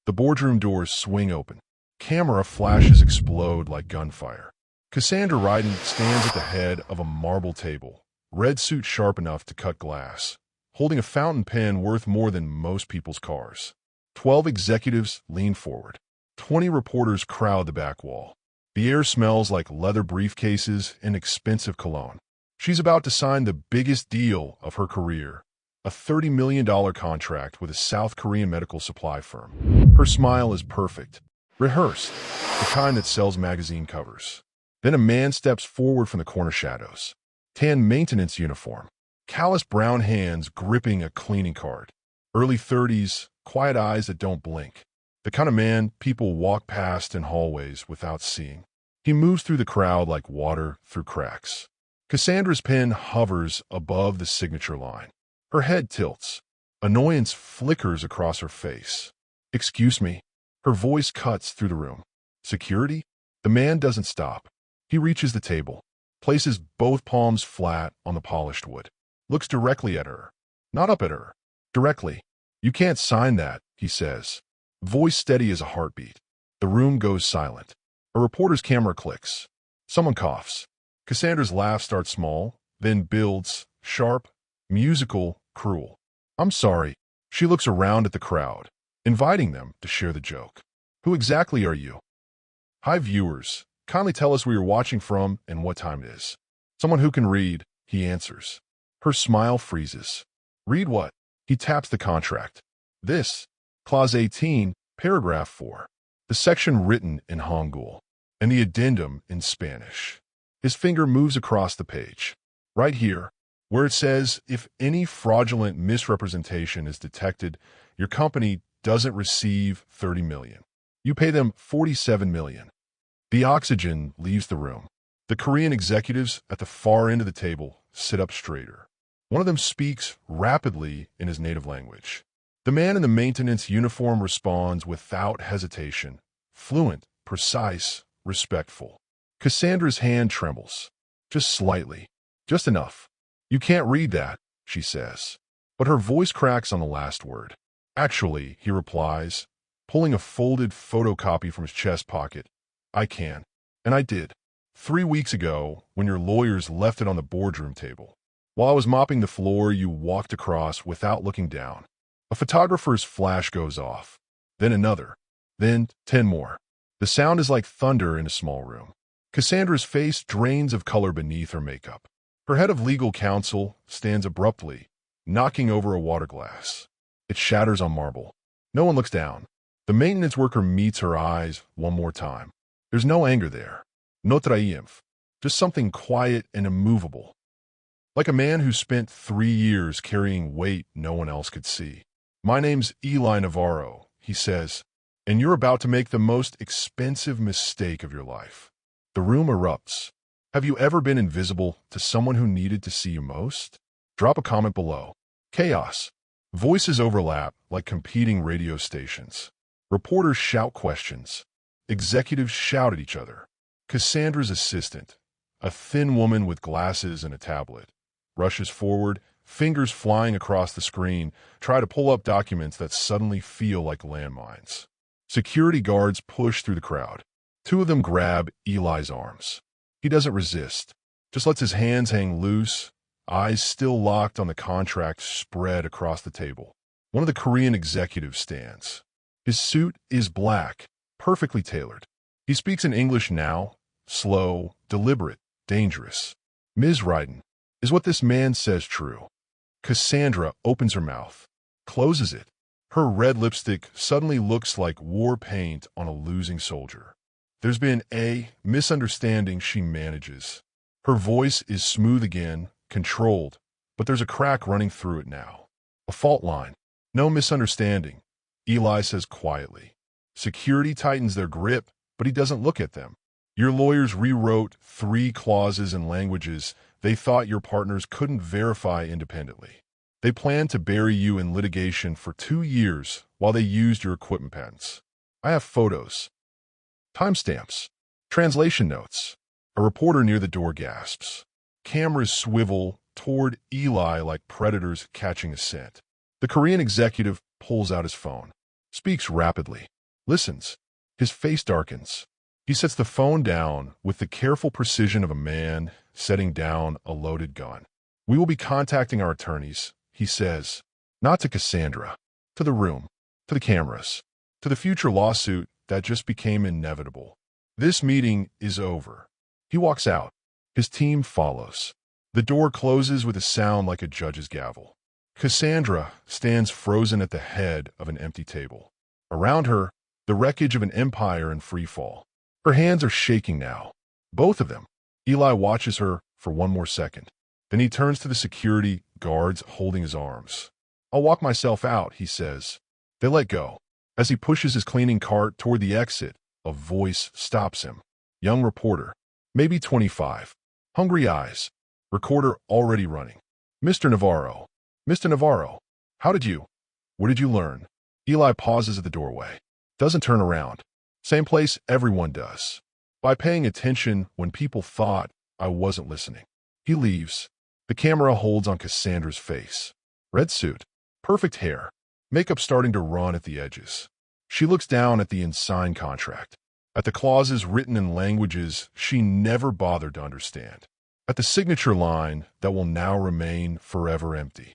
The boardroom doors swing open. Camera flashes explode like gunfire. Cassandra Ryden stands at the head of a marble table, red suit sharp enough to cut glass, holding a fountain pen worth more than most people's cars. 12 executives lean forward. 20 reporters crowd the back wall. The air smells like leather briefcases and expensive cologne. She's about to sign the biggest deal of her career, a $30 million contract with a South Korean medical supply firm. Her smile is perfect, rehearsed, the kind that sells magazine covers. Then a man steps forward from the corner shadows. Tan maintenance uniform, callous brown hands gripping a cleaning cart. Early 30s, quiet eyes that don't blink. The kind of man people walk past in hallways without seeing. He moves through the crowd like water through cracks. Cassandra's pen hovers above the signature line. Her head tilts. Annoyance flickers across her face. "Excuse me." Her voice cuts through the room. "Security?" The man doesn't stop. He reaches the table, places both palms flat on the polished wood, looks directly at her. Not up at her. Directly. "You can't sign that," he says. Voice steady as a heartbeat. The room goes silent. A reporter's camera clicks. Someone coughs. Cassandra's laugh starts small, then builds, sharp, musical, cruel. "I'm sorry." She looks around at the crowd, inviting them to share the joke. "Who exactly are you?" "Hi, viewers. Kindly tell us where you're watching from and what time it is." "Someone who can read," he answers. Her smile freezes. "Read what?" He taps the contract. "This. Clause 18, paragraph 4. The section written in Hangul, and the addendum in Spanish." His finger moves across the page. "Right here, where it says, if any fraudulent misrepresentation is detected, your company doesn't receive $30 million. You pay them $47 million. The oxygen leaves the room. The Korean executives at the far end of the table sit up straighter. One of them speaks rapidly in his native language. The man in the maintenance uniform responds without hesitation, fluent, precise, respectful. Cassandra's hand trembles. Just slightly. Just enough. "You can't read that," she says. But her voice cracks on the last word. "Actually," he replies, pulling a folded photocopy from his chest pocket, "I can. And I did. 3 weeks ago, when your lawyers left it on the boardroom table. While I was mopping the floor, you walked across without looking down. A photographer's flash goes off. Then another. Then 10 more. The sound is like thunder in a small room. Cassandra's face drains of color beneath her makeup. Her head of legal counsel stands abruptly, knocking over a water glass. It shatters on marble. No one looks down. The maintenance worker meets her eyes one more time. There's no anger there. No triumph. Just something quiet and immovable. Like a man who spent 3 years carrying weight no one else could see. "My name's Eli Navarro," he says, "and you're about to make the most expensive mistake of your life." The room erupts. Have you ever been invisible to someone who needed to see you most? Drop a comment below. Chaos. Voices overlap like competing radio stations. Reporters shout questions. Executives shout at each other. Cassandra's assistant, a thin woman with glasses and a tablet, rushes forward, fingers flying across the screen, try to pull up documents that suddenly feel like landmines. Security guards push through the crowd. 2 of them grab Eli's arms. He doesn't resist, just lets his hands hang loose, eyes still locked on the contract spread across the table. One of the Korean executives stands. His suit is black, perfectly tailored. He speaks in English now, slow, deliberate, dangerous. "Ms. Ryden, is what this man says true?" Cassandra opens her mouth, closes it. Her red lipstick suddenly looks like war paint on a losing soldier. There's been a misunderstanding, she manages. Her voice is smooth again, controlled, but there's a crack running through it now. A fault line. "No misunderstanding," Eli says quietly. Security tightens their grip, but he doesn't look at them. "Your lawyers rewrote 3 clauses in languages they thought your partners couldn't verify independently. They planned to bury you in litigation for 2 years while they used your equipment patents. I have photos. Timestamps. Translation notes." A reporter near the door gasps. Cameras swivel toward Eli like predators catching a scent. The Korean executive pulls out his phone. speaks rapidly, listens. His face darkens. He sets the phone down with the careful precision of a man setting down a loaded gun. "We will be contacting our attorneys," he says. Not to Cassandra, to the room, to the cameras, to the future lawsuit that just became inevitable. This meeting is over. He walks out. His team follows. The door closes with a sound like a judge's gavel. Cassandra stands frozen at the head of an empty table. Around her, the wreckage of an empire in free fall. Her hands are shaking now. Both of them. Eli watches her for one more second. Then he turns to the security guards holding his arms. "I'll walk myself out," he says. They let go. As he pushes his cleaning cart toward the exit, a voice stops him. Young reporter, maybe 25. Hungry eyes. Recorder already running. "Mr. Navarro. Mr. Navarro. What did you learn?" Eli pauses at the doorway. Doesn't turn around. Same place everyone does. By paying attention when people thought I wasn't listening. He leaves. The camera holds on Cassandra's face. Red suit. Perfect hair. Makeup starting to run at the edges. She looks down at the unsigned contract. At the clauses written in languages she never bothered to understand. At the signature line that will now remain forever empty.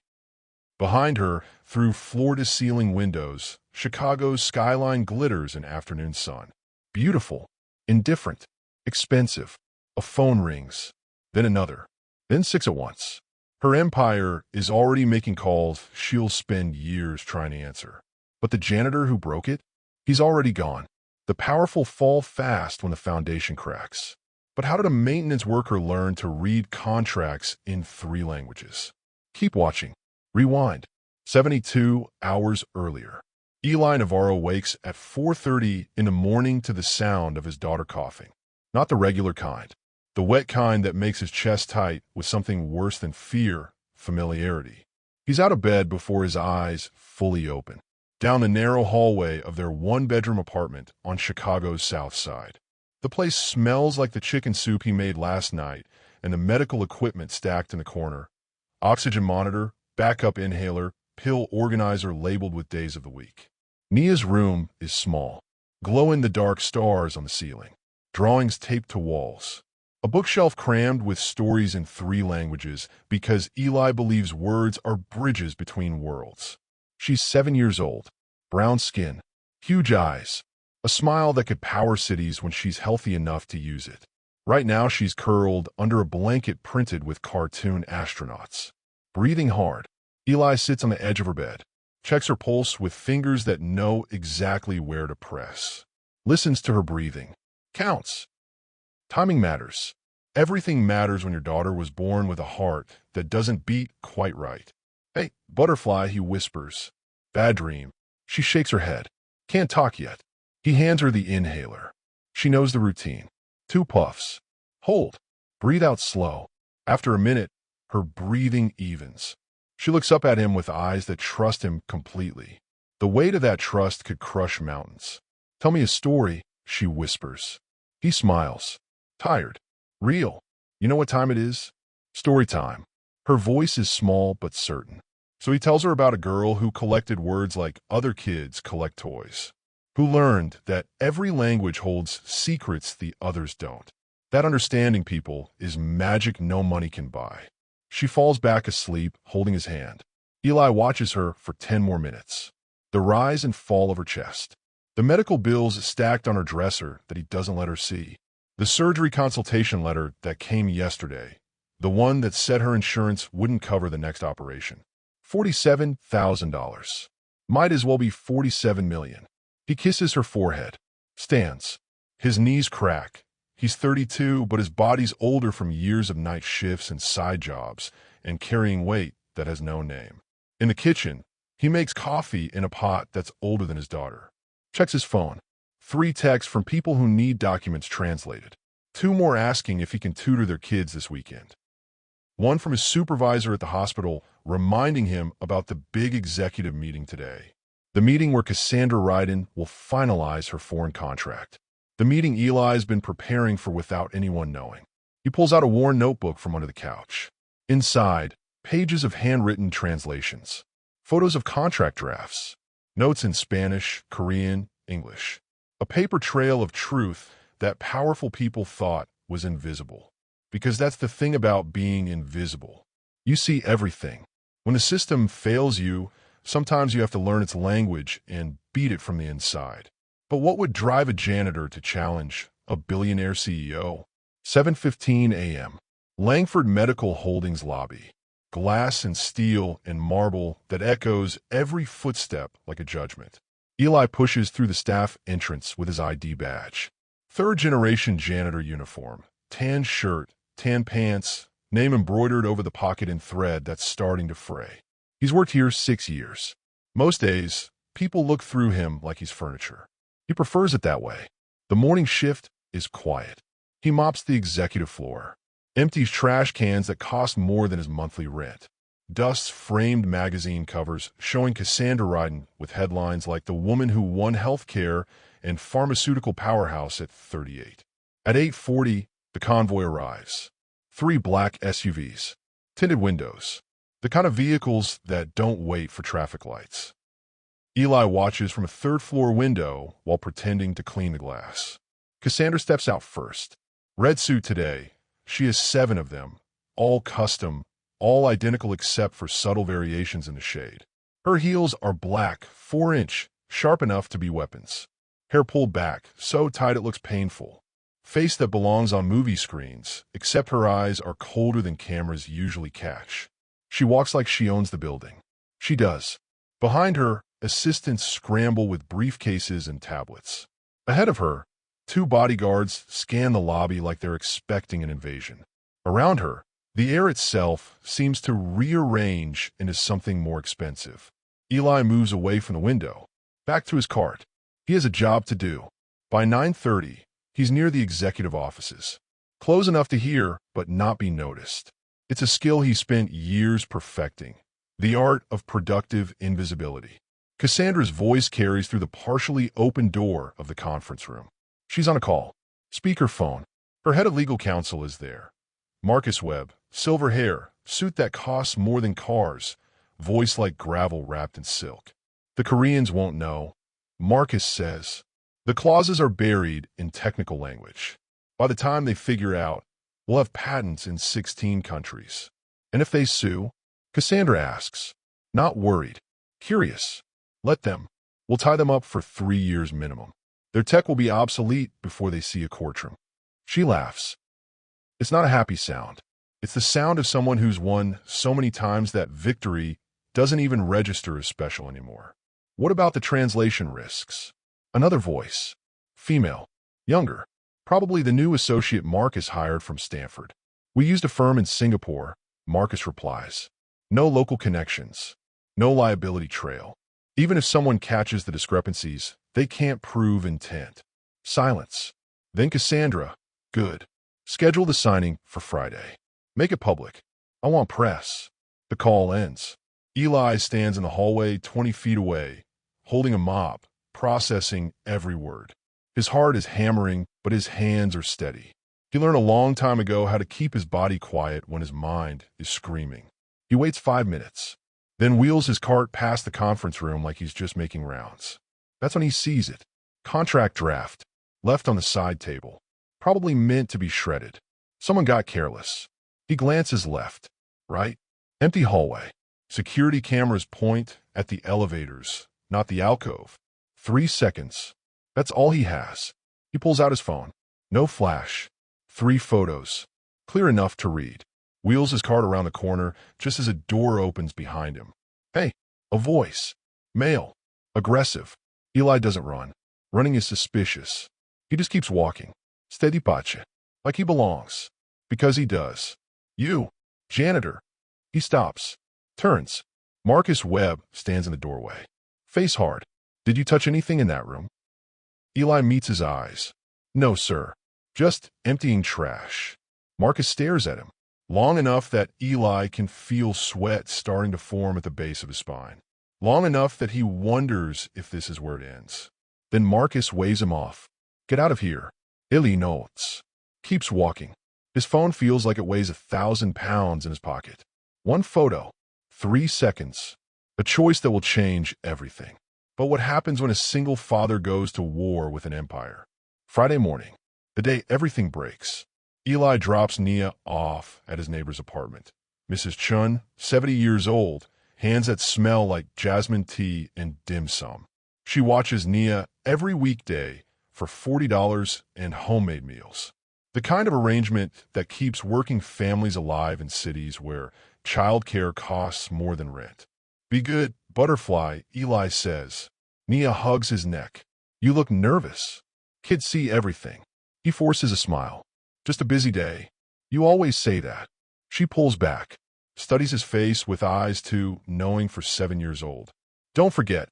Behind her, through floor-to-ceiling windows, Chicago's skyline glitters in afternoon sun. Beautiful, indifferent, expensive. A phone rings, then another, then 6 at once. Her empire is already making calls she'll spend years trying to answer. But the janitor who broke it? He's already gone. The powerful fall fast when the foundation cracks. But how did a maintenance worker learn to read contracts in 3 languages? Keep watching. Rewind. 72 hours earlier. Eli Navarro wakes at 4:30 in the morning to the sound of his daughter coughing. Not the regular kind. The wet kind that makes his chest tight with something worse than fear, familiarity. He's out of bed before his eyes fully open. Down the narrow hallway of their 1-bedroom apartment on Chicago's South Side. The place smells like the chicken soup he made last night and the medical equipment stacked in the corner. Oxygen monitor, backup inhaler, pill organizer labeled with days of the week. Nia's room is small. Glow-in-the-dark stars on the ceiling. Drawings taped to walls. A bookshelf crammed with stories in 3 languages because Eli believes words are bridges between worlds. She's 7 years old. Brown skin. Huge eyes. A smile that could power cities when she's healthy enough to use it. Right now she's curled under a blanket printed with cartoon astronauts. Breathing hard. Eli sits on the edge of her bed. Checks her pulse with fingers that know exactly where to press. Listens to her breathing. Counts. Timing matters. Everything matters when your daughter was born with a heart that doesn't beat quite right. "Hey, butterfly," he whispers. Bad dream. She shakes her head. Can't talk yet. He hands her the inhaler. She knows the routine. 2 puffs. Hold. Breathe out slow. After a minute, her breathing evens. She looks up at him with eyes that trust him completely. The weight of that trust could crush mountains. "Tell me a story," she whispers. He smiles. Tired. Real. "You know what time it is?" "Story time." Her voice is small but certain. So he tells her about a girl who collected words like other kids collect toys. Who learned that every language holds secrets the others don't. That understanding, people, is magic no money can buy. She falls back asleep, holding his hand. Eli watches her for 10 more minutes. The rise and fall of her chest. The medical bills stacked on her dresser that he doesn't let her see. The surgery consultation letter that came yesterday. The one that said her insurance wouldn't cover the next operation. $47,000. Might as well be $47 million. He kisses her forehead. Stands. His knees crack. He's 32, but his body's older from years of night shifts and side jobs and carrying weight that has no name. In the kitchen, he makes coffee in a pot that's older than his daughter. Checks his phone. 3 texts from people who need documents translated. 2 more asking if he can tutor their kids this weekend. 1 from his supervisor at the hospital reminding him about the big executive meeting today. The meeting where Cassandra Ryden will finalize her foreign contract. The meeting Eli's been preparing for without anyone knowing. He pulls out a worn notebook from under the couch. Inside, pages of handwritten translations. Photos of contract drafts. Notes in Spanish, Korean, English. A paper trail of truth that powerful people thought was invisible. Because that's the thing about being invisible. You see everything. When the system fails you, sometimes you have to learn its language and beat it from the inside. But what would drive a janitor to challenge a billionaire CEO? 7:15 a.m. Langford Medical Holdings lobby. Glass and steel and marble that echoes every footstep like a judgment. Eli pushes through the staff entrance with his ID badge. Third-generation janitor uniform. Tan shirt, tan pants, name embroidered over the pocket in thread that's starting to fray. He's worked here 6 years. Most days, people look through him like he's furniture. He prefers it that way. The morning shift is quiet. He mops the executive floor, empties trash cans that cost more than his monthly rent, dusts framed magazine covers showing Cassandra Ryden with headlines like "The Woman Who Won Healthcare" and "Pharmaceutical Powerhouse at 38." At 8:40, the convoy arrives. 3 black SUVs, tinted windows, the kind of vehicles that don't wait for traffic lights. Eli watches from a third-floor window while pretending to clean the glass. Cassandra steps out first. Red suit today. She has 7 of them, all custom, all identical except for subtle variations in the shade. Her heels are black, 4-inch, sharp enough to be weapons. Hair pulled back, so tight it looks painful. Face that belongs on movie screens, except her eyes are colder than cameras usually catch. She walks like she owns the building. She does. Behind her, assistants scramble with briefcases and tablets. Ahead of her, 2 bodyguards scan the lobby like they're expecting an invasion. Around her, the air itself seems to rearrange into something more expensive. Eli moves away from the window, back to his cart. He has a job to do. By 9:30, he's near the executive offices. Close enough to hear, but not be noticed. It's a skill he spent years perfecting. The art of productive invisibility. Cassandra's voice carries through the partially open door of the conference room. She's on a call. Speakerphone. Her head of legal counsel is there. Marcus Webb, silver hair, suit that costs more than cars, voice like gravel wrapped in silk. The Koreans won't know. Marcus says. The clauses are buried in technical language. By the time they figure out, we'll have patents in 16 countries. And if they sue? Cassandra asks. Not worried. Curious. Let them. We'll tie them up for 3 years minimum. Their tech will be obsolete before they see a courtroom. She laughs. It's not a happy sound. It's the sound of someone who's won so many times that victory doesn't even register as special anymore. What about the translation risks? Another voice. Female. Younger. Probably the new associate Marcus hired from Stanford. We used a firm in Singapore, Marcus replies. No local connections. No liability trail. Even if someone catches the discrepancies, they can't prove intent. Silence. Then Cassandra. Good. Schedule the signing for Friday. Make it public. I want press. The call ends. Eli stands in the hallway 20 feet away, holding a mop, processing every word. His heart is hammering, but his hands are steady. He learned a long time ago how to keep his body quiet when his mind is screaming. He waits 5 minutes, then wheels his cart past the conference room like he's just making rounds. That's when he sees it. Contract draft, left on the side table. Probably meant to be shredded. Someone got careless. He glances left, right. Empty hallway. Security cameras point at the elevators, not the alcove. 3 seconds. That's all he has. He pulls out his phone. No flash. 3 photos. Clear enough to read. Wheels his cart around the corner just as a door opens behind him. Hey, a voice. Male. Aggressive. Eli doesn't run. Running is suspicious. He just keeps walking. Steady pace. Like he belongs. Because he does. You. Janitor. He stops. Turns. Marcus Webb stands in the doorway. Face hard. Did you touch anything in that room? Eli meets his eyes. No, sir. Just emptying trash. Marcus stares at him, long enough that Eli can feel sweat starting to form at the base of his spine. Long enough that he wonders if this is where it ends. Then Marcus waves him off. Get out of here. Eli notes. Keeps walking. His phone feels like it weighs 1,000 pounds in his pocket. 1 photo. 3 seconds. A choice that will change everything. But what happens when a single father goes to war with an empire? Friday morning, the day everything breaks. Eli drops Nia off at his neighbor's apartment. Mrs. Chun, 70 years old, hands that smell like jasmine tea and dim sum. She watches Nia every weekday for $40 and homemade meals. The kind of arrangement that keeps working families alive in cities where childcare costs more than rent. Be good, butterfly, Eli says. Nia hugs his neck. You look nervous. Kids see everything. He forces a smile. Just a busy day. You always say that. She pulls back, studies his face with eyes too knowing for 7 years old. Don't forget,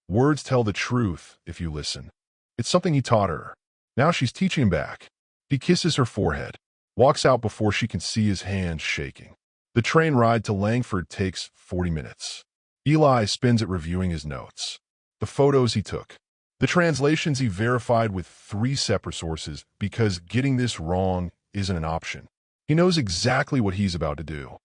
words tell the truth if you listen. It's something he taught her. Now she's teaching him back. He kisses her forehead, walks out before she can see his hands shaking. The train ride to Langford takes 40 minutes. Eli spends it reviewing his notes, the photos he took, the translations he verified with 3 separate sources because getting this wrong isn't an option. He knows exactly what he's about to do.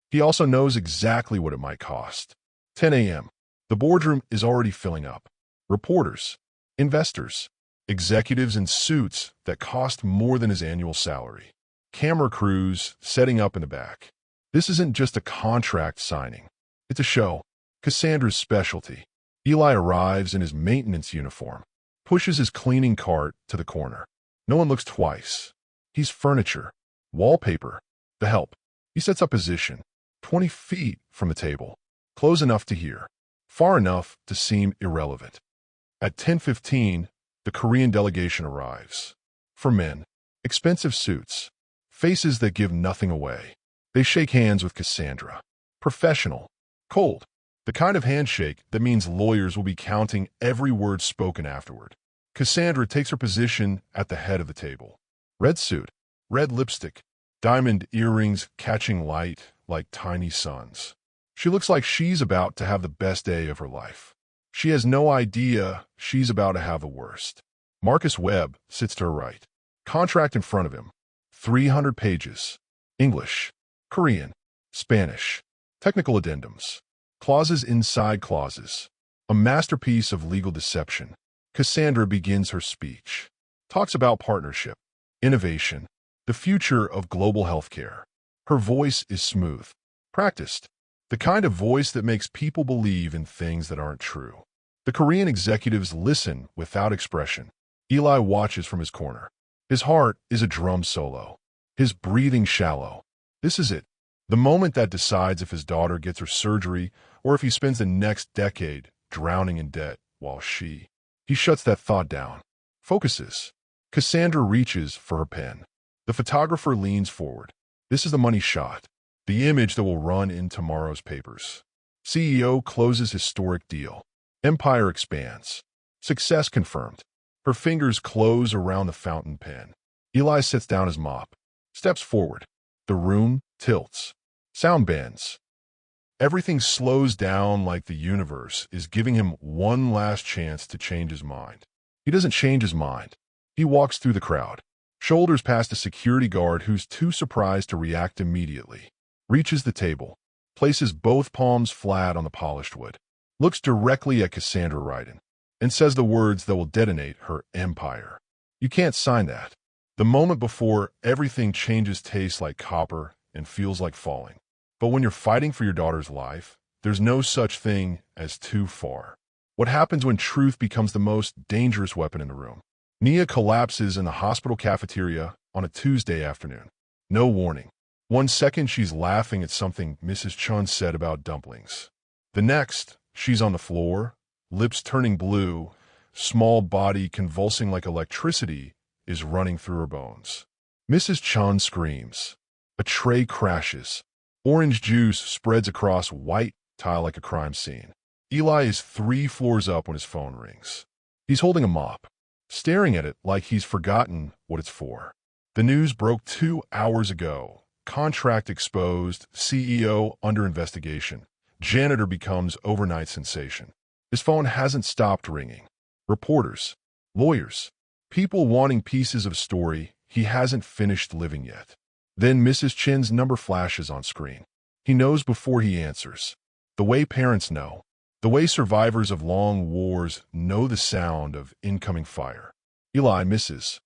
He also knows exactly what it might cost. 10 a.m. The boardroom is already filling up. Reporters, investors, executives in suits that cost more than his annual salary. Camera crews setting up in the back. This isn't just a contract signing. It's a show. Cassandra's specialty. Eli arrives in his maintenance uniform, pushes his cleaning cart to the corner. No one looks twice. He's furniture, wallpaper, the help. He sets up position, 20 feet from the table, close enough to hear, far enough to seem irrelevant. At 10:15, the Korean delegation arrives. For men, expensive suits, faces that give nothing away. They shake hands with Cassandra. Professional, cold, the kind of handshake that means lawyers will be counting every word spoken afterward. Cassandra takes her position at the head of the table. Red suit, red lipstick, diamond earrings catching light like tiny suns. She looks like she's about to have the best day of her life. She has no idea she's about to have the worst. Marcus Webb sits to her right. Contract in front of him. 300 pages. English, Korean, Spanish. Technical addendums. Clauses inside clauses. A masterpiece of legal deception. Cassandra begins her speech. Talks about partnership, innovation, the future of global healthcare. Her voice is smooth, practiced, the kind of voice that makes people believe in things that aren't true. The Korean executives listen without expression. Eli watches from his corner. His heart is a drum solo. His breathing shallow. This is it. The moment that decides if his daughter gets her surgery or if he spends the next decade drowning in debt while she... He shuts that thought down. Focuses. Cassandra reaches for her pen. The photographer leans forward. This is the money shot. The image that will run in tomorrow's papers. CEO closes historic deal. Empire expands. Success confirmed. Her fingers close around the fountain pen. Eli sets down his mop. Steps forward. The room tilts. Sound bends. Everything slows down like the universe is giving him one last chance to change his mind. He doesn't change his mind. He walks through the crowd. Shoulders past a security guard who's too surprised to react immediately. Reaches the table. Places both palms flat on the polished wood. Looks directly at Cassandra Ryden. And says the words that will detonate her empire. You can't sign that. The moment before, everything changes tastes like copper and feels like falling. But when you're fighting for your daughter's life, there's no such thing as too far. What happens when truth becomes the most dangerous weapon in the room? Nia collapses in the hospital cafeteria on a Tuesday afternoon. No warning. 1 second she's laughing at something Mrs. Chun said about dumplings. The next, she's on the floor, lips turning blue, small body convulsing like electricity is running through her bones. Mrs. Chun screams. A tray crashes. Orange juice spreads across white tile like a crime scene. Eli is 3 floors up when his phone rings. He's holding a mop, staring at it like he's forgotten what it's for. The news broke 2 hours ago. Contract exposed, CEO under investigation. Janitor becomes overnight sensation. His phone hasn't stopped ringing. Reporters, lawyers, people wanting pieces of story he hasn't finished living yet. Then Mrs. Chin's number flashes on screen. He knows before he answers. The way parents know. The way survivors of long wars know the sound of incoming fire. Eli misses.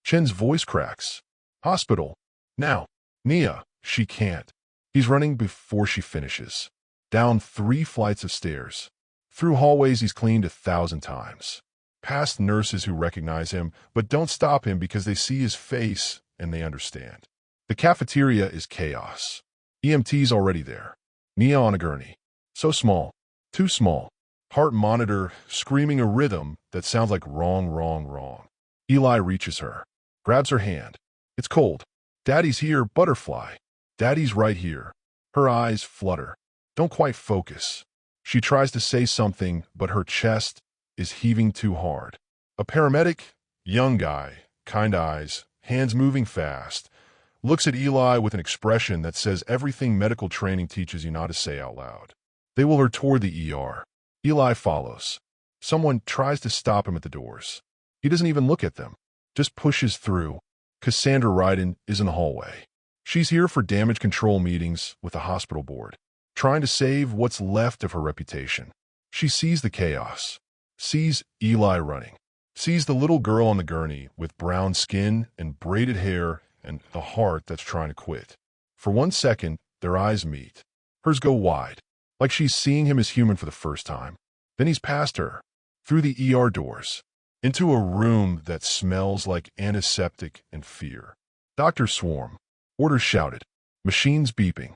Chen's voice cracks. Hospital. Now. Nia. She can't. He's running before she finishes. Down 3 flights of stairs. Through hallways he's cleaned 1,000 times. Past nurses who recognize him, but don't stop him because they see his face and they understand. The cafeteria is chaos. EMT's already there. Nia on a gurney. So small. Too small. Heart monitor screaming a rhythm that sounds like wrong, wrong, wrong. Eli reaches her. Grabs her hand. It's cold. Daddy's here, butterfly. Daddy's right here. Her eyes flutter. Don't quite focus. She tries to say something, but her chest is heaving too hard. A paramedic, young guy, kind eyes, hands moving fast, looks at Eli with an expression that says everything medical training teaches you not to say out loud. They wheel her toward the ER. Eli follows. Someone tries to stop him at the doors. He doesn't even look at them, just pushes through. Cassandra Ryden is in the hallway. She's here for damage control meetings with the hospital board, trying to save what's left of her reputation. She sees the chaos, sees Eli running, sees the little girl on the gurney with brown skin and braided hair and a heart that's trying to quit. For 1 second, their eyes meet. Hers go wide, like she's seeing him as human for the first time. Then he's past her, through the ER doors, into a room that smells like antiseptic and fear. Doctors swarm. Orders shouted. Machines beeping.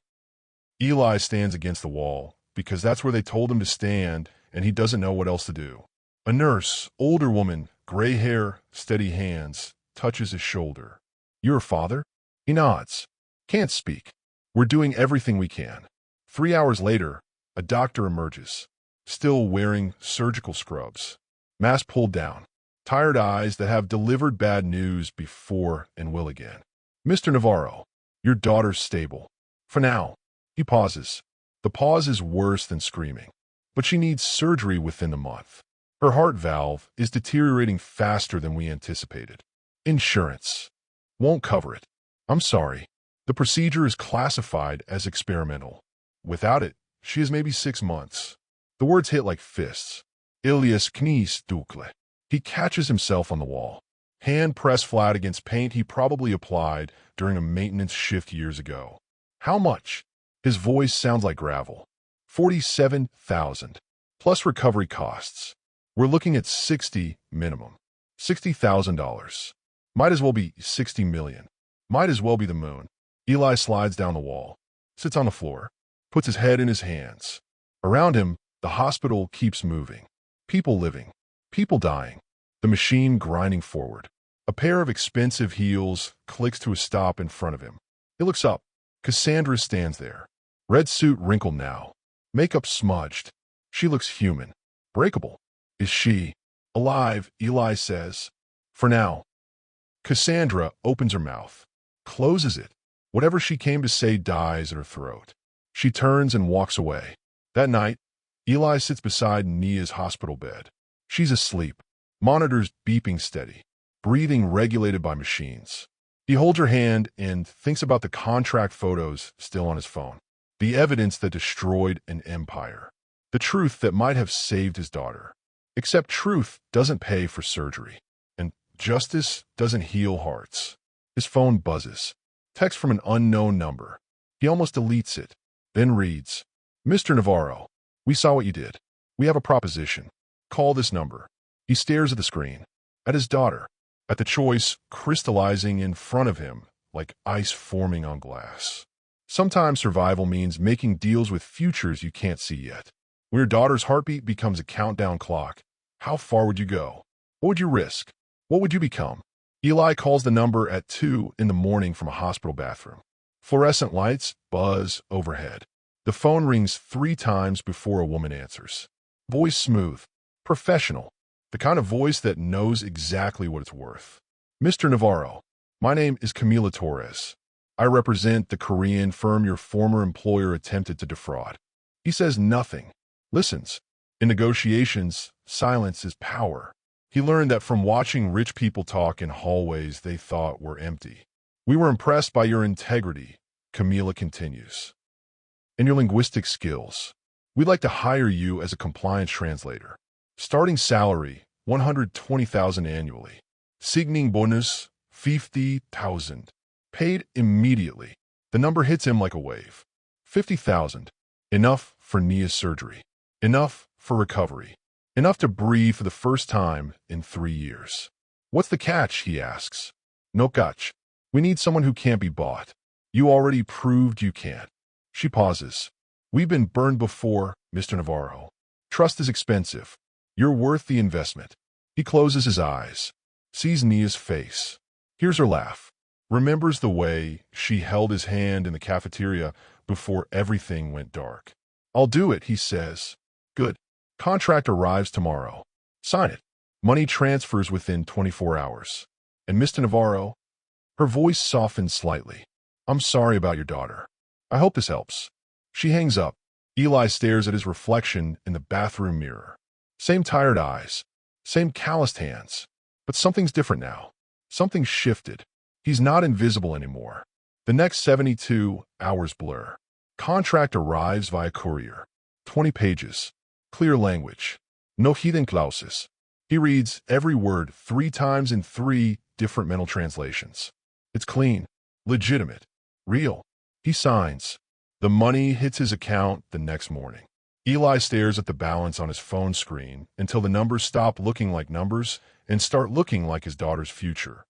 Eli stands against the wall because that's where they told him to stand and he doesn't know what else to do. A nurse, older woman, gray hair, steady hands, touches his shoulder. Your father? He nods. Can't speak. We're doing everything we can. 3 hours later, a doctor emerges, still wearing surgical scrubs. Mask pulled down. Tired eyes that have delivered bad news before and will again. Mr. Navarro, your daughter's stable. For now. He pauses. The pause is worse than screaming. But she needs surgery within a month. Her heart valve is deteriorating faster than we anticipated. Insurance won't cover it. I'm sorry. The procedure is classified as experimental. Without it, she has maybe 6 months. The words hit like fists. Ilias knies dukle. He catches himself on the wall. Hand pressed flat against paint he probably applied during a maintenance shift years ago. How much? His voice sounds like gravel. 47,000. Plus recovery costs. We're looking at 60 minimum. $60,000. Might as well be 60 million. Might as well be the moon. Eli slides down the wall. Sits on the floor. Puts his head in his hands. Around him, the hospital keeps moving. People living. People dying. The machine grinding forward. A pair of expensive heels clicks to a stop in front of him. He looks up. Cassandra stands there. Red suit wrinkled now. Makeup smudged. She looks human. Breakable. Is she alive? Eli says. For now. Cassandra opens her mouth. Closes it. Whatever she came to say dies in her throat. She turns and walks away. That night, Eli sits beside Nia's hospital bed. She's asleep. Monitors beeping steady. Breathing regulated by machines. He holds her hand and thinks about the contract photos still on his phone. The evidence that destroyed an empire. The truth that might have saved his daughter. Except truth doesn't pay for surgery. And justice doesn't heal hearts. His phone buzzes. Text from an unknown number. He almost deletes it. Then reads, Mr. Navarro, we saw what you did. We have a proposition. Call this number. He stares at the screen. At his daughter. At the choice crystallizing in front of him like ice forming on glass. Sometimes survival means making deals with futures you can't see yet. When your daughter's heartbeat becomes a countdown clock, how far would you go? What would you risk? What would you become? Eli calls the number at 2 in the morning from a hospital bathroom. Fluorescent lights buzz overhead. The phone rings 3 times before a woman answers. Voice smooth. Professional. The kind of voice that knows exactly what it's worth. Mr. Navarro, my name is Camila Torres. I represent the Korean firm your former employer attempted to defraud. He says nothing. Listens. In negotiations, silence is power. He learned that from watching rich people talk in hallways they thought were empty. We were impressed by your integrity, Camila continues. And your linguistic skills. We'd like to hire you as a compliance translator. Starting salary, 120,000 annually. Signing bonus, 50,000. Paid immediately. The number hits him like a wave. 50,000. Enough for Nia's surgery. Enough for recovery. Enough to breathe for the first time in 3 years. What's the catch, he asks. No catch. We need someone who can't be bought. You already proved you can't. She pauses. We've been burned before, Mr. Navarro. Trust is expensive. You're worth the investment. He closes his eyes, sees Nia's face, hears her laugh, remembers the way she held his hand in the cafeteria before everything went dark. I'll do it, he says. Good. Contract arrives tomorrow. Sign it. Money transfers within 24 hours. And Mr. Navarro, her voice softens slightly. I'm sorry about your daughter. I hope this helps. She hangs up. Eli stares at his reflection in the bathroom mirror. Same tired eyes, same calloused hands. But something's different now. Something's shifted. He's not invisible anymore. The next 72 hours blur. Contract arrives via courier. 20 pages. Clear language. No hidden clauses. He reads every word 3 times in 3 different mental translations. It's clean, legitimate, real. He signs. The money hits his account the next morning. Eli stares at the balance on his phone screen until the numbers stop looking like numbers and start looking like his daughter's future.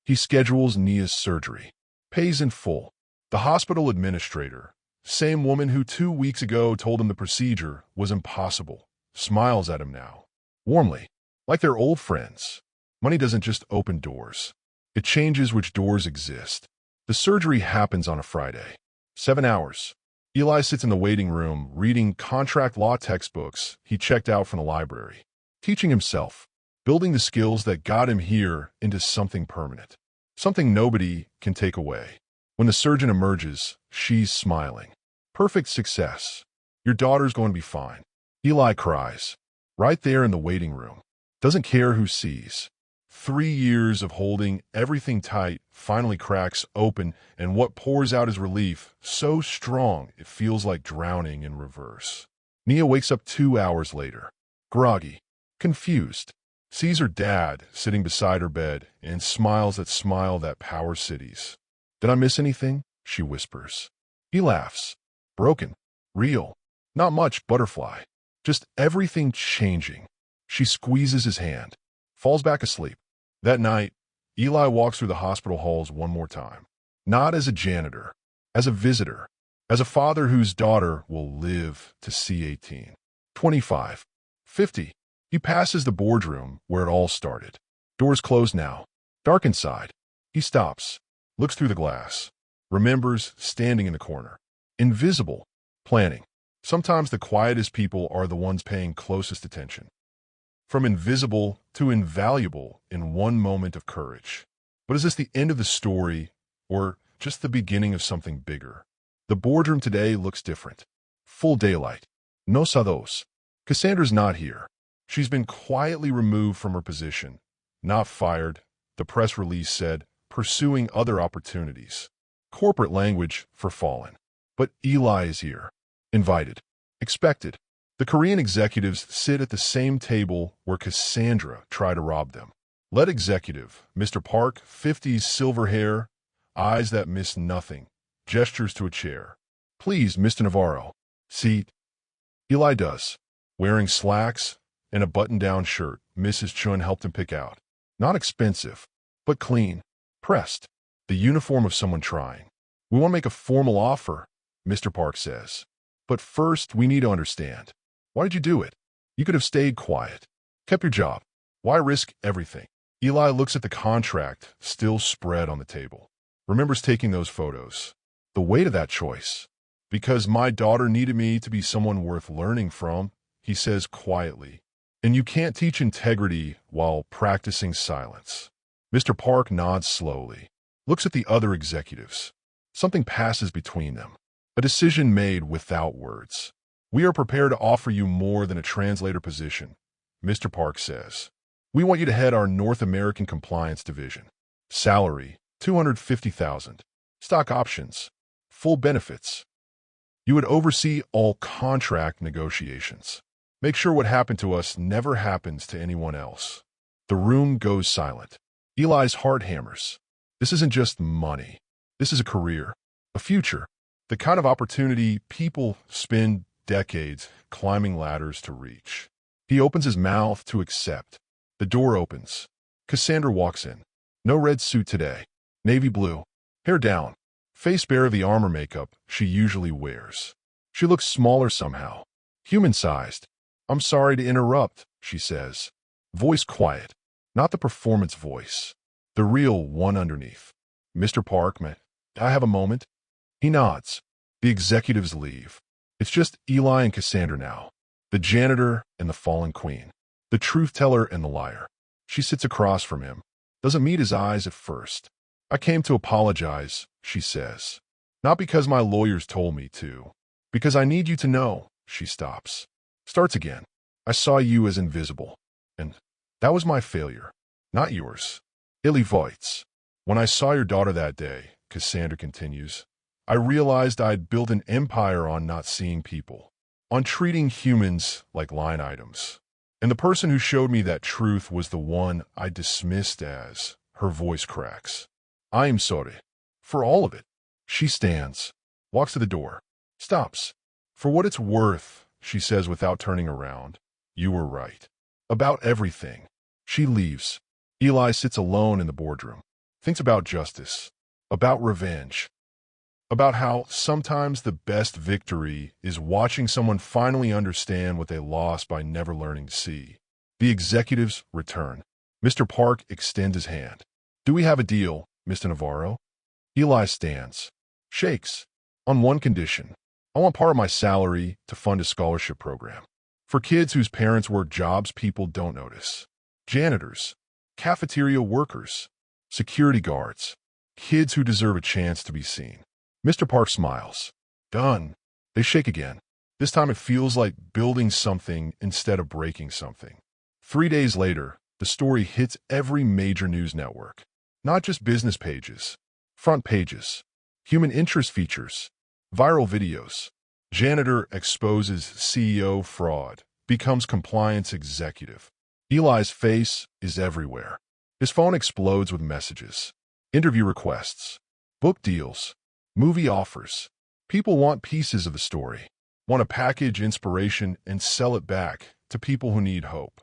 He schedules Nia's surgery. Pays in full. The hospital administrator, same woman who 2 weeks ago told him the procedure was impossible, smiles at him now. Warmly, like they're old friends. Money doesn't just open doors. It changes which doors exist. The surgery happens on a Friday. 7 hours. Eli sits in the waiting room reading contract law textbooks he checked out from the library. Teaching himself. Building the skills that got him here into something permanent. Something nobody can take away. When the surgeon emerges, she's smiling. Perfect success. Your daughter's going to be fine. Eli cries. Right there in the waiting room. Doesn't care who sees. 3 years of holding everything tight finally cracks open, and what pours out is relief, so strong it feels like drowning in reverse. Nia wakes up 2 hours later. Groggy. Confused. Sees her dad sitting beside her bed and smiles that smile that power cities. Did I miss anything? She whispers. He laughs. Broken. Real. Not much butterfly. Just everything changing. She squeezes his hand. Falls back asleep. That night, Eli walks through the hospital halls one more time. Not as a janitor. As a visitor. As a father whose daughter will live to see 18. 25. 50. He passes the boardroom where it all started. Doors closed now. Dark inside. He stops. Looks through the glass. Remembers standing in the corner. Invisible. Planning. Sometimes the quietest people are the ones paying closest attention. From invisible to invaluable in one moment of courage. But is this the end of the story, or just the beginning of something bigger? The boardroom today looks different. Full daylight. No sados. Cassandra's not here. She's been quietly removed from her position. Not fired, the press release said, pursuing other opportunities. Corporate language for fallen. But Eli is here. Invited. Expected. The Korean executives sit at the same table where Cassandra tried to rob them. Lead executive, Mr. Park, 50s, silver hair, eyes that miss nothing, gestures to a chair. Please, Mr. Navarro. Seat. Eli does. Wearing slacks and a button-down shirt Mrs. Chun helped him pick out. Not expensive, but clean. Pressed. The uniform of someone trying. We want to make a formal offer, Mr. Park says. But first, we need to understand. Why did you do it? You could have stayed quiet. Kept your job. Why risk everything? Eli looks at the contract still spread on the table. Remembers taking those photos. The weight of that choice. Because my daughter needed me to be someone worth learning from, he says quietly. And you can't teach integrity while practicing silence. Mr. Park nods slowly. Looks at the other executives. Something passes between them. A decision made without words. We are prepared to offer you more than a translator position, Mr. Park says. We want you to head our North American compliance division. Salary, $250,000. Stock options. Full benefits. You would oversee all contract negotiations. Make sure what happened to us never happens to anyone else. The room goes silent. Eli's heart hammers. This isn't just money. This is a career, a future, the kind of opportunity people spend decades climbing ladders to reach. He opens his mouth to accept. The door opens. Cassandra walks in. No red suit today. Navy blue. Hair down. Face bare of the armor makeup she usually wears. She looks smaller somehow. Human-sized. "I'm sorry to interrupt," she says. Voice quiet. Not the performance voice. The real one underneath. "Mr. Park, may I have a moment?" He nods. The executives leave. It's just Eli and Cassandra now. The janitor and the fallen queen. The truth-teller and the liar. She sits across from him. Doesn't meet his eyes at first. "I came to apologize," she says. "Not because my lawyers told me to. Because I need you to know." She stops. Starts again. "I saw you as invisible. And that was my failure. Not yours." Ili voites. "When I saw your daughter that day," Cassandra continues, "I realized I'd built an empire on not seeing people. On treating humans like line items. And the person who showed me that truth was the one I dismissed as." Her voice cracks. "I am sorry. For all of it." She stands. Walks to the door. Stops. "For what it's worth," she says without turning around, "you were right. About everything." She leaves. Eli sits alone in the boardroom. Thinks about justice. About revenge. About how sometimes the best victory is watching someone finally understand what they lost by never learning to see. The executives return. Mr. Park extends his hand. "Do we have a deal, Mr. Navarro?" Eli stands. Shakes. "On one condition. I want part of my salary to fund a scholarship program. For kids whose parents work jobs people don't notice. Janitors. Cafeteria workers. Security guards. Kids who deserve a chance to be seen." Mr. Park smiles. "Done." They shake again. This time it feels like building something instead of breaking something. 3 days later, the story hits every major news network. Not just business pages. Front pages. Human interest features. Viral videos. Janitor exposes CEO fraud. Becomes compliance executive. Eli's face is everywhere. His phone explodes with messages. Interview requests. Book deals. Movie offers. People want pieces of the story. Want to package inspiration and sell it back to people who need hope.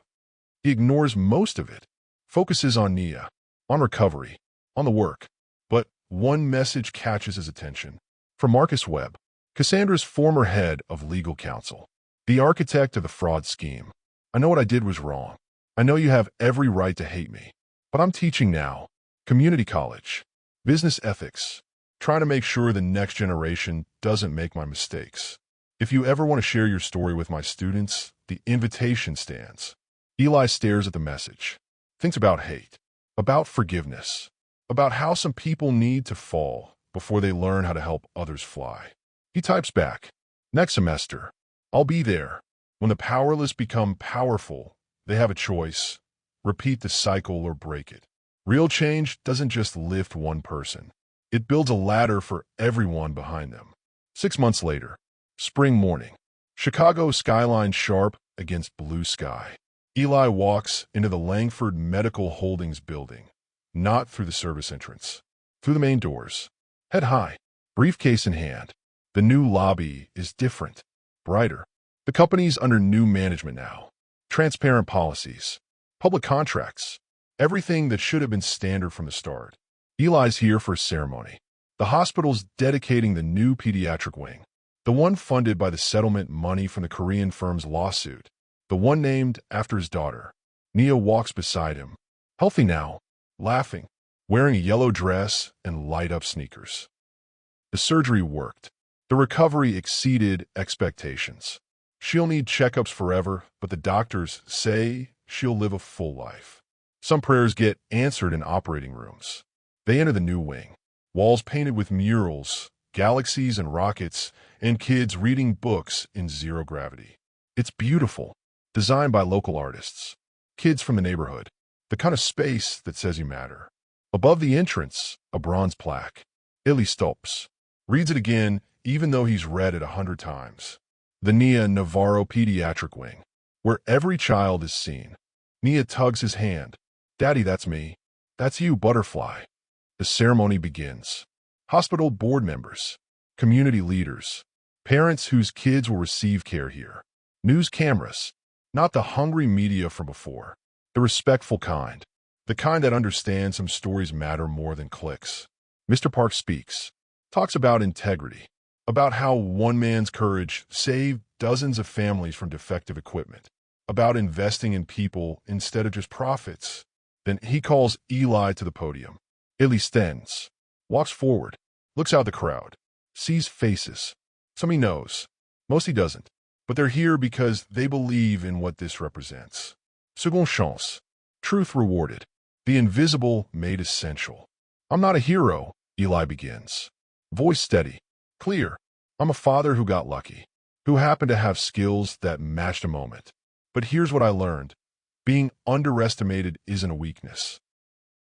He ignores most of it. Focuses on Nia. On recovery. On the work. But one message catches his attention. From Marcus Webb, Cassandra's former head of legal counsel. The architect of the fraud scheme. "I know what I did was wrong. I know you have every right to hate me. But I'm teaching now. Community college. Business ethics. Trying to make sure the next generation doesn't make my mistakes. If you ever want to share your story with my students, the invitation stands." Eli stares at the message. Thinks about hate. About forgiveness. About how some people need to fall before they learn how to help others fly. He types back. "Next semester, I'll be there. When the powerless become powerful, they have a choice. Repeat the cycle or break it. Real change doesn't just lift one person. It builds a ladder for everyone behind them." 6 months later, spring morning. Chicago skyline sharp against blue sky. Eli walks into the Langford Medical Holdings building. Not through the service entrance. Through the main doors. Head high. Briefcase in hand. The new lobby is different. Brighter. The company's under new management now. Transparent policies. Public contracts. Everything that should have been standard from the start. Eli's here for a ceremony. The hospital's dedicating the new pediatric wing. The one funded by the settlement money from the Korean firm's lawsuit. The one named after his daughter. Nia walks beside him. Healthy now. Laughing. Wearing a yellow dress and light-up sneakers. The surgery worked. The recovery exceeded expectations. She'll need checkups forever, but the doctors say she'll live a full life. Some prayers get answered in operating rooms. They enter the new wing. Walls painted with murals, galaxies and rockets, and kids reading books in zero gravity. It's beautiful, designed by local artists. Kids from the neighborhood. The kind of space that says you matter. Above the entrance, a bronze plaque. Ili stops. Reads it again, even though he's read it 100 times. The Nia Navarro Pediatric Wing, where every child is seen. Nia tugs his hand. Daddy, that's me. That's you, Butterfly. The ceremony begins. Hospital board members, community leaders, parents whose kids will receive care here. News cameras, not the hungry media from before. The respectful kind. The kind that understands some stories matter more than clicks. Mr. Park speaks. Talks about integrity. About how one man's courage saved dozens of families from defective equipment. About investing in people instead of just profits. Then he calls Eli to the podium. Eli stands, walks forward, looks out the crowd, sees faces. Some he knows, most he doesn't. But they're here because they believe in what this represents. Seconde chance. Truth rewarded. The invisible made essential. I'm not a hero, Eli begins. Voice steady, clear. I'm a father who got lucky, who happened to have skills that matched a moment. But here's what I learned. Being underestimated isn't a weakness.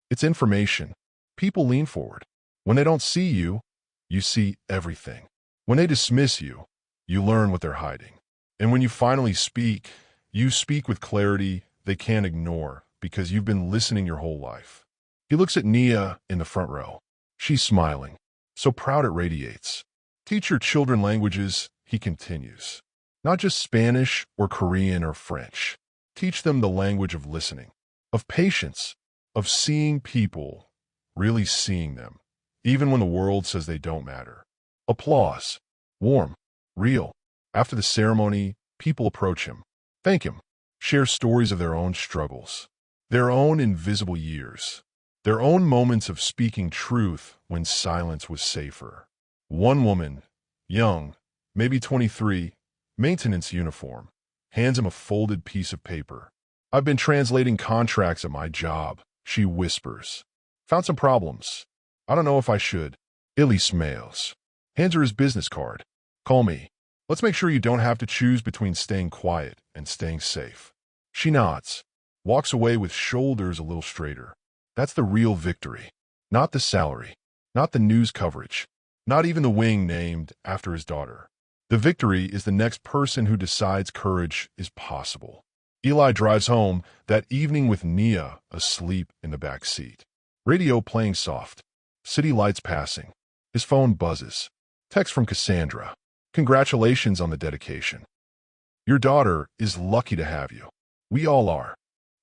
It's information. People lean forward. When they don't see you, you see everything. When they dismiss you, you learn what they're hiding. And when you finally speak, you speak with clarity they can't ignore because you've been listening your whole life. He looks at Nia in the front row. She's smiling, so proud it radiates. Teach your children languages, he continues. Not just Spanish or Korean or French. Teach them the language of listening, of patience, of seeing people, really seeing them, even when the world says they don't matter. Applause. Warm. Real. After the ceremony, people approach him, thank him, share stories of their own struggles, their own invisible years, their own moments of speaking truth when silence was safer. One woman, young, maybe 23, maintenance uniform, hands him a folded piece of paper. I've been translating contracts at my job, she whispers. Found some problems. I don't know if I should. Illy smiles. Hands her his business card. Call me. Let's make sure you don't have to choose between staying quiet and staying safe. She nods, walks away with shoulders a little straighter. That's the real victory. Not the salary, not the news coverage, not even the wing named after his daughter. The victory is the next person who decides courage is possible. Eli drives home that evening with Nia asleep in the back seat. Radio playing soft. City lights passing. His phone buzzes. Text from Cassandra. Congratulations on the dedication. Your daughter is lucky to have you. We all are.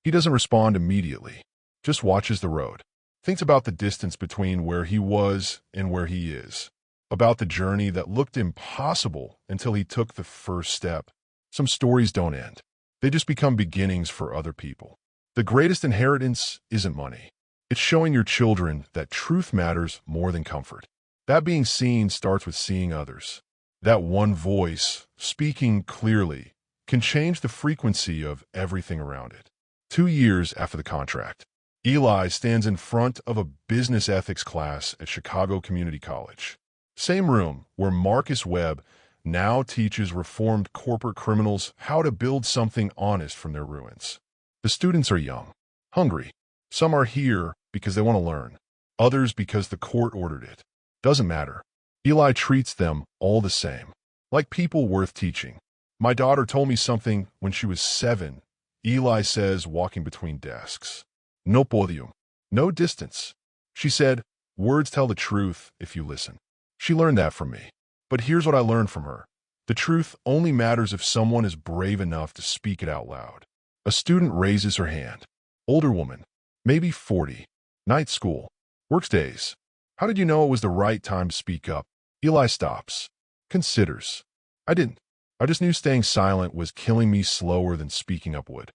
He doesn't respond immediately, just watches the road. Thinks about the distance between where he was and where he is. About the journey that looked impossible until he took the first step. Some stories don't end. They just become beginnings for other people. The greatest inheritance isn't money. It's showing your children that truth matters more than comfort. That being seen starts with seeing others. That one voice, speaking clearly, can change the frequency of everything around it. 2 years after the contract, Eli stands in front of a business ethics class at Chicago Community College. Same room where Marcus Webb now teaches reformed corporate criminals how to build something honest from their ruins. The students are young, hungry. Some are here because they want to learn, others because the court ordered it. Doesn't matter. Eli treats them all the same, like people worth teaching. My daughter told me something when she was 7, Eli says, walking between desks. No podium, no distance. She said, words tell the truth if you listen. She learned that from me. But here's what I learned from her. The truth only matters if someone is brave enough to speak it out loud. A student raises her hand. Older woman, maybe 40, night school, works days. How did you know it was the right time to speak up? Eli stops, considers. I didn't. I just knew staying silent was killing me slower than speaking up would.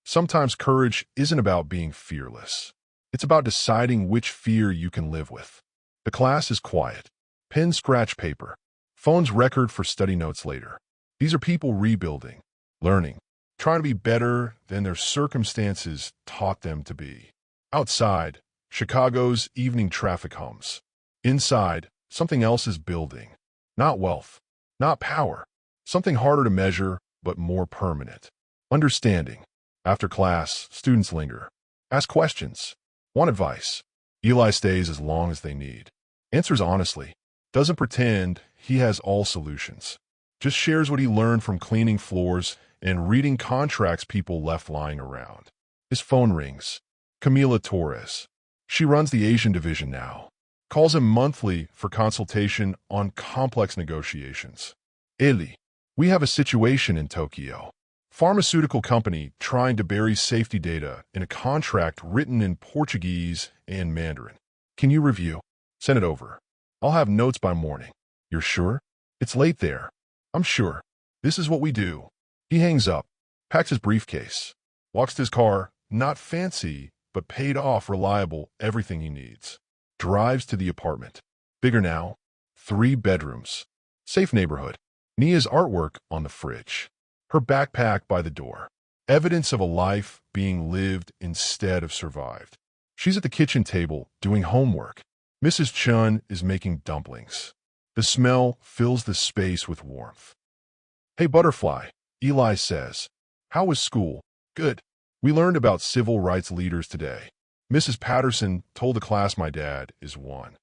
Sometimes courage isn't about being fearless. It's about deciding which fear you can live with. The class is quiet. Pen scratch paper. Phones record for study notes later. These are people rebuilding, learning, trying to be better than their circumstances taught them to be. Outside, Chicago's evening traffic hums. Inside, something else is building. Not wealth, not power. Something harder to measure, but more permanent. Understanding. After class, students linger. Ask questions. Want advice. Eli stays as long as they need. Answers honestly. Doesn't pretend he has all solutions. Just shares what he learned from cleaning floors and reading contracts people left lying around. His phone rings. Camila Torres. She runs the Asian division now. Calls him monthly for consultation on complex negotiations. Eli, we have a situation in Tokyo. Pharmaceutical company trying to bury safety data in a contract written in Portuguese and Mandarin. Can you review? Send it over. I'll have notes by morning. You're sure? It's late there. I'm sure. This is what we do. He hangs up, packs his briefcase, walks to his car, not fancy, but paid off, reliable, everything he needs. Drives to the apartment. Bigger now. 3 bedrooms. Safe neighborhood. Nia's artwork on the fridge. Her backpack by the door. Evidence of a life being lived instead of survived. She's at the kitchen table doing homework. Mrs. Chun is making dumplings. The smell fills the space with warmth. Hey, Butterfly, Eli says. How was school? Good. We learned about civil rights leaders today. Mrs. Patterson told the class my dad is one.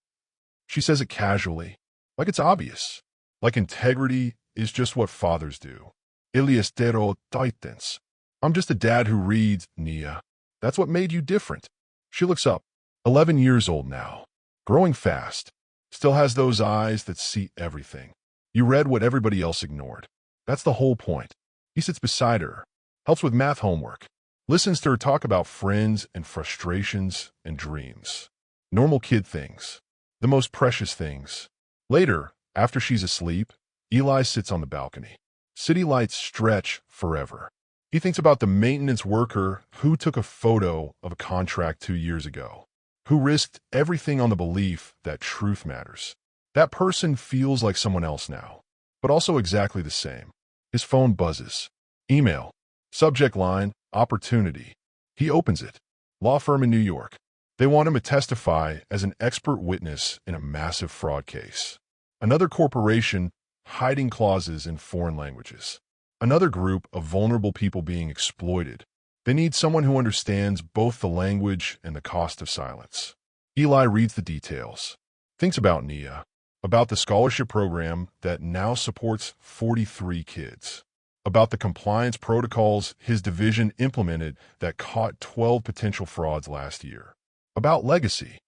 She says it casually, like it's obvious. Like integrity is just what fathers do. Iliestero titans. I'm just a dad who reads, Nia. That's what made you different. She looks up. 11 years old now. Growing fast. Still has those eyes that see everything. You read what everybody else ignored. That's the whole point. He sits beside her, helps with math homework, listens to her talk about friends and frustrations and dreams. Normal kid things. The most precious things. Later, after she's asleep, Eli sits on the balcony. City lights stretch forever. He thinks about the maintenance worker who took a photo of a contract 2 years ago, who risked everything on the belief that truth matters. That person feels like someone else now, but also exactly the same. His phone buzzes. Email. Subject line, opportunity. He opens it. Law firm in New York. They want him to testify as an expert witness in a massive fraud case. Another corporation hiding clauses in foreign languages. Another group of vulnerable people being exploited. They need someone who understands both the language and the cost of silence. Eli reads the details. Thinks about Nia. About the scholarship program that now supports 43 kids. About the compliance protocols his division implemented that caught 12 potential frauds last year. About legacy.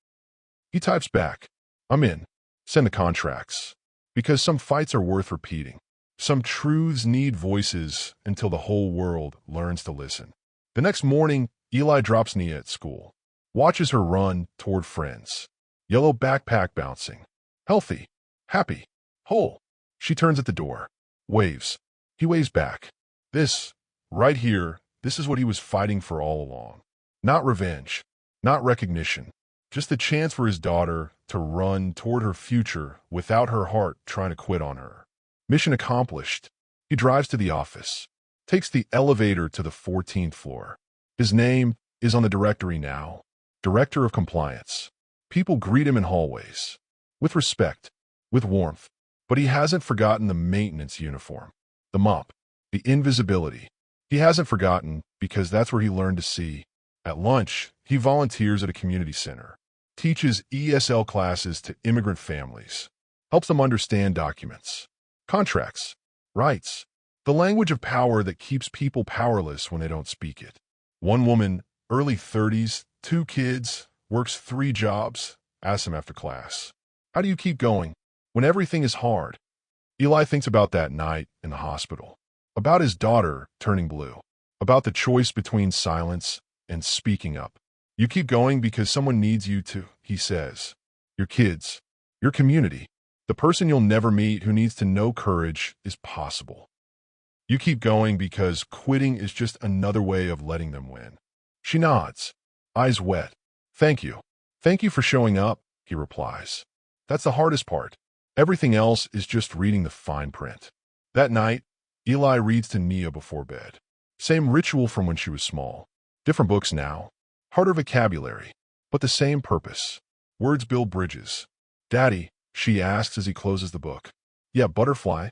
He types back. I'm in. Send the contracts. Because some fights are worth repeating. Some truths need voices until the whole world learns to listen. The next morning, Eli drops Nia at school. Watches her run toward friends. Yellow backpack bouncing. Healthy. Happy. Whole. She turns at the door. Waves. He waves back. This, right here, this is what he was fighting for all along. Not revenge. Not recognition. Just the chance for his daughter to run toward her future without her heart trying to quit on her. Mission accomplished. He drives to the office. Takes the elevator to the 14th floor. His name is on the directory now. Director of Compliance. People greet him in hallways. With respect. With warmth. But he hasn't forgotten the maintenance uniform. The mop. The invisibility. He hasn't forgotten because that's where he learned to see. At lunch, he volunteers at a community center. Teaches ESL classes to immigrant families. Helps them understand documents. Contracts. Rights. The language of power that keeps people powerless when they don't speak it. One woman, early 30s, 2 kids, works 3 jobs, asks him after class. How do you keep going when everything is hard? Eli thinks about that night in the hospital. About his daughter turning blue. About the choice between silence and speaking up. You keep going because someone needs you to, he says. Your kids. Your community. The person you'll never meet who needs to know courage is possible. You keep going because quitting is just another way of letting them win. She nods, eyes wet. Thank you. Thank you for showing up, he replies. That's the hardest part. Everything else is just reading the fine print. That night, Eli reads to Nia before bed. Same ritual from when she was small. Different books now. Harder vocabulary, but the same purpose. Words build bridges. Daddy, she asks as he closes the book. Yeah, Butterfly.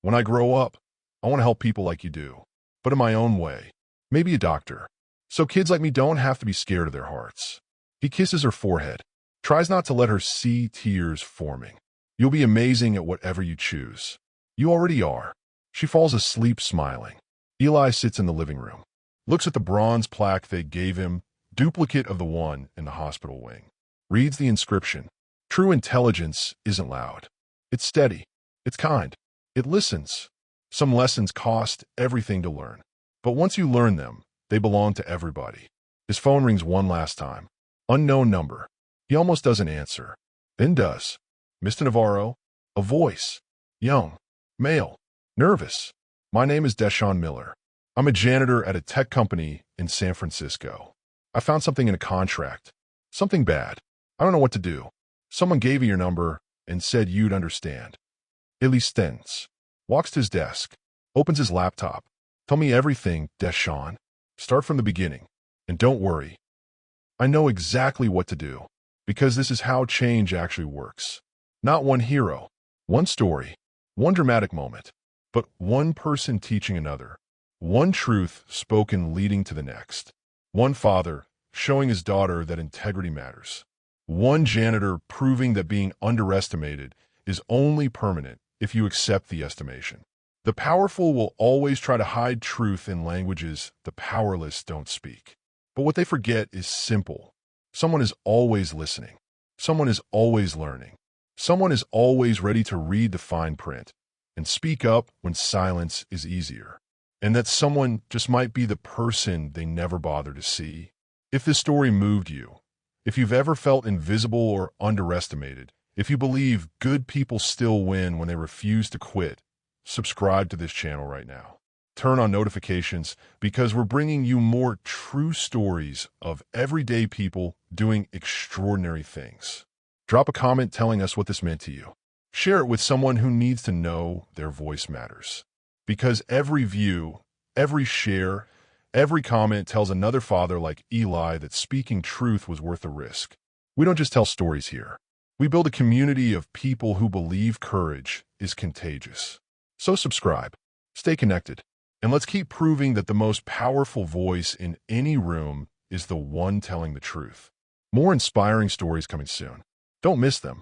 When I grow up, I want to help people like you do, but in my own way. Maybe a doctor. So kids like me don't have to be scared of their hearts. He kisses her forehead, tries not to let her see tears forming. You'll be amazing at whatever you choose. You already are. She falls asleep smiling. Eli sits in the living room, looks at the bronze plaque they gave him, duplicate of the one in the hospital wing. Reads the inscription. True intelligence isn't loud. It's steady. It's kind. It listens. Some lessons cost everything to learn. But once you learn them, they belong to everybody. His phone rings one last time. Unknown number. He almost doesn't answer. Then does. Mr. Navarro. A voice. Young. Male. Nervous. My name is Deshaun Miller. I'm a janitor at a tech company in San Francisco. I found something in a contract. Something bad. I don't know what to do. Someone gave me your number and said you'd understand. Eli stands. Walks to his desk. Opens his laptop. Tell me everything, Deshaun. Start from the beginning. And don't worry. I know exactly what to do. Because this is how change actually works. Not one hero. One story. One dramatic moment. But one person teaching another. One truth spoken leading to the next. One father showing his daughter that integrity matters. One janitor proving that being underestimated is only permanent if you accept the estimation. The powerful will always try to hide truth in languages the powerless don't speak. But what they forget is simple. Someone is always listening. Someone is always learning. Someone is always ready to read the fine print and speak up when silence is easier. And that someone just might be the person they never bother to see. If this story moved you, if you've ever felt invisible or underestimated, if you believe good people still win when they refuse to quit, subscribe to this channel right now. Turn on notifications because we're bringing you more true stories of everyday people doing extraordinary things. Drop a comment telling us what this meant to you. Share it with someone who needs to know their voice matters. Because every view, every share, every comment tells another father like Eli that speaking truth was worth the risk. We don't just tell stories here. We build a community of people who believe courage is contagious. So subscribe, stay connected, and let's keep proving that the most powerful voice in any room is the one telling the truth. More inspiring stories coming soon. Don't miss them.